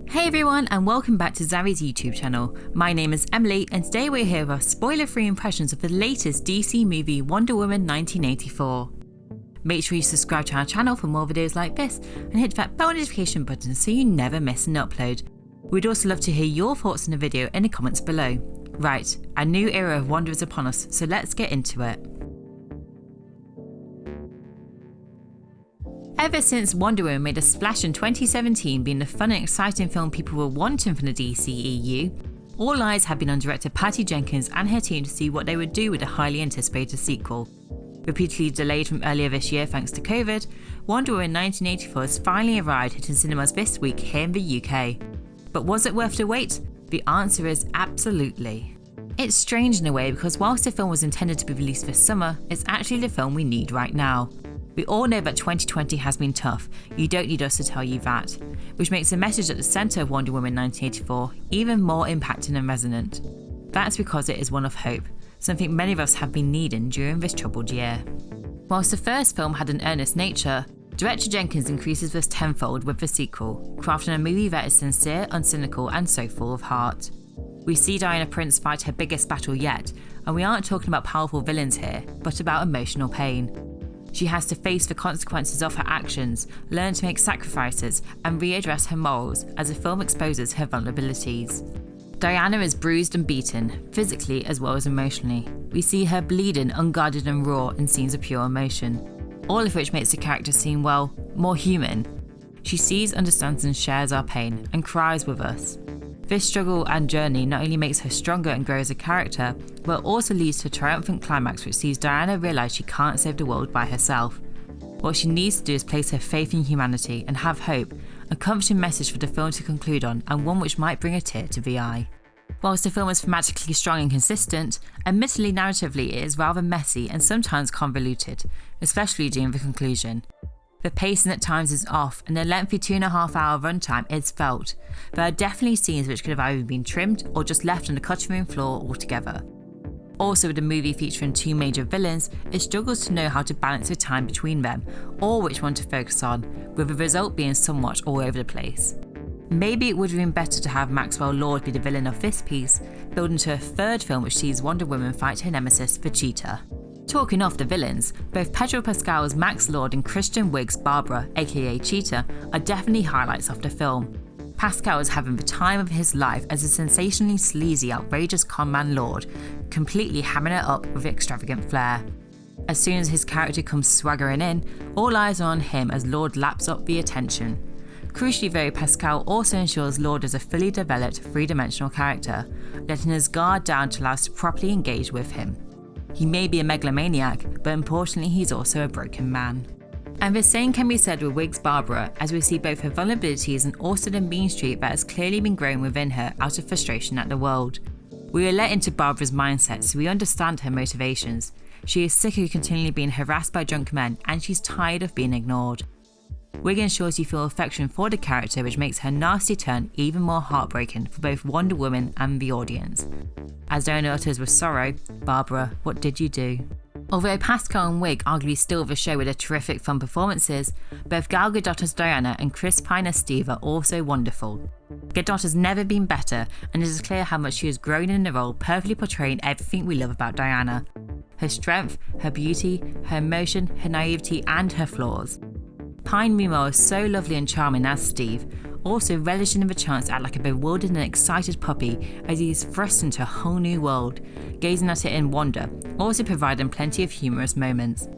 Hey everyone, and welcome back to Zavvi's YouTube channel. My name is Emily, and today we're here with our spoiler-free impressions of the latest DC movie Wonder Woman 1984. Make sure you subscribe to our channel for more videos like this, and hit that bell notification button so you never miss an upload. We'd also love to hear your thoughts on the video in the comments below. Right, a new era of Wonder is upon us, so let's get into it. Ever since Wonder Woman made a splash in 2017 being the fun and exciting film people were wanting from the DCEU, all eyes have been on director Patty Jenkins and her team to see what they would do with the highly anticipated sequel. Repeatedly delayed from earlier this year thanks to COVID, Wonder Woman 1984 has finally arrived hitting cinemas this week here in the UK. But was it worth the wait? The answer is absolutely. It's strange in a way because whilst the film was intended to be released this summer, it's actually the film we need right now. We all know that 2020 has been tough, you don't need us to tell you that, which makes the message at the centre of Wonder Woman 1984 even more impacting and resonant. That's because it is one of hope, something many of us have been needing during this troubled year. Whilst the first film had an earnest nature, director Jenkins increases this tenfold with the sequel, crafting a movie that is sincere, uncynical and so full of heart. We see Diana Prince fight her biggest battle yet, and we aren't talking about powerful villains here, but about emotional pain. She has to face the consequences of her actions, learn to make sacrifices, and readdress her morals as the film exposes her vulnerabilities. Diana is bruised and beaten, physically as well as emotionally. We see her bleeding, unguarded and raw in scenes of pure emotion, all of which makes the character seem, well, more human. She sees, understands and shares our pain, and cries with us. This struggle and journey not only makes her stronger and grow as a character, but also leads to a triumphant climax which sees Diana realise she can't save the world by herself. What she needs to do is place her faith in humanity and have hope, a comforting message for the film to conclude on and one which might bring a tear to the eye. Whilst the film is thematically strong and consistent, admittedly narratively it is rather messy and sometimes convoluted, especially during the conclusion. The pacing at times is off and the lengthy 2.5-hour runtime is felt. There are definitely scenes which could have either been trimmed or just left on the cutting room floor altogether. Also with the movie featuring two major villains, it struggles to know how to balance the time between them or which one to focus on, with the result being somewhat all over the place. Maybe it would have been better to have Maxwell Lord be the villain of this piece, building to a third film which sees Wonder Woman fight her nemesis, the Cheetah. Talking of the villains, both Pedro Pascal's Max Lord and Kristen Wiig's Barbara, aka Cheetah, are definitely highlights of the film. Pascal is having the time of his life as a sensationally sleazy, outrageous conman Lord, completely hamming it up with extravagant flair. As soon as his character comes swaggering in, all eyes are on him as Lord laps up the attention. Crucially though, Pascal also ensures Lord is a fully developed, three-dimensional character, letting his guard down to allow us to properly engage with him. He may be a megalomaniac, but importantly he's also a broken man. And the same can be said with Wiig's Barbara, as we see both her vulnerabilities and also the mean streak that has clearly been growing within her out of frustration at the world. We are let into Barbara's mindset so we understand her motivations. She is sick of continually being harassed by drunk men and she's tired of being ignored. Wiig ensures you feel affection for the character, which makes her nasty turn even more heartbreaking for both Wonder Woman and the audience. As Diana utters with sorrow, "Barbara, what did you do?" Although Pascal and Wiig arguably steal the show with their terrific fun performances, both Gal Gadot as Diana and Chris Pine as Steve are also wonderful. Gadot has never been better, and it is clear how much she has grown in the role, perfectly portraying everything we love about Diana. Her strength, her beauty, her emotion, her naivety and her flaws. Pine meanwhile is so lovely and charming as Steve, also relishing in the chance to act like a bewildered and excited puppy as he is thrust into a whole new world, gazing at it in wonder, also providing plenty of humorous moments.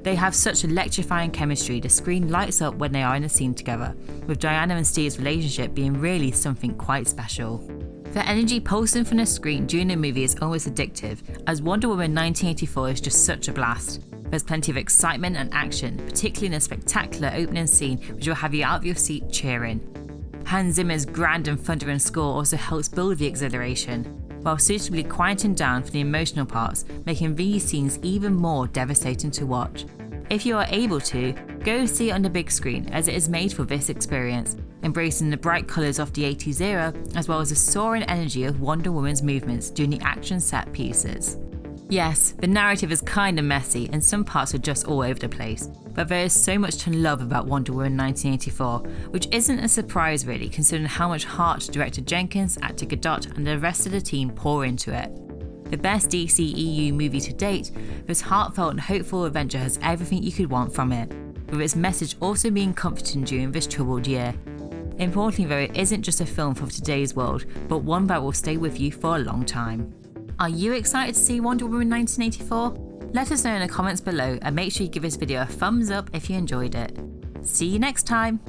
They have such electrifying chemistry, the screen lights up when they are in a scene together, with Diana and Steve's relationship being really something quite special. The energy pulsing from the screen during the movie is almost addictive, as Wonder Woman 1984 is just such a blast. There's plenty of excitement and action, particularly in a spectacular opening scene which will have you out of your seat cheering. Hans Zimmer's grand and thundering score also helps build the exhilaration, while suitably quieting down for the emotional parts, making these scenes even more devastating to watch. If you are able to, go see it on the big screen as it is made for this experience, embracing the bright colours of the 80s era as well as the soaring energy of Wonder Woman's movements during the action set pieces. Yes, the narrative is kinda messy and some parts are just all over the place, but there is so much to love about Wonder Woman 1984, which isn't a surprise really considering how much heart director Jenkins, actor Gadot and the rest of the team pour into it. The best DCEU movie to date, this heartfelt and hopeful adventure has everything you could want from it, with its message also being comforting during this troubled year. Importantly though, it isn't just a film for today's world, but one that will stay with you for a long time. Are you excited to see Wonder Woman 1984? Let us know in the comments below and make sure you give this video a thumbs up if you enjoyed it. See you next time!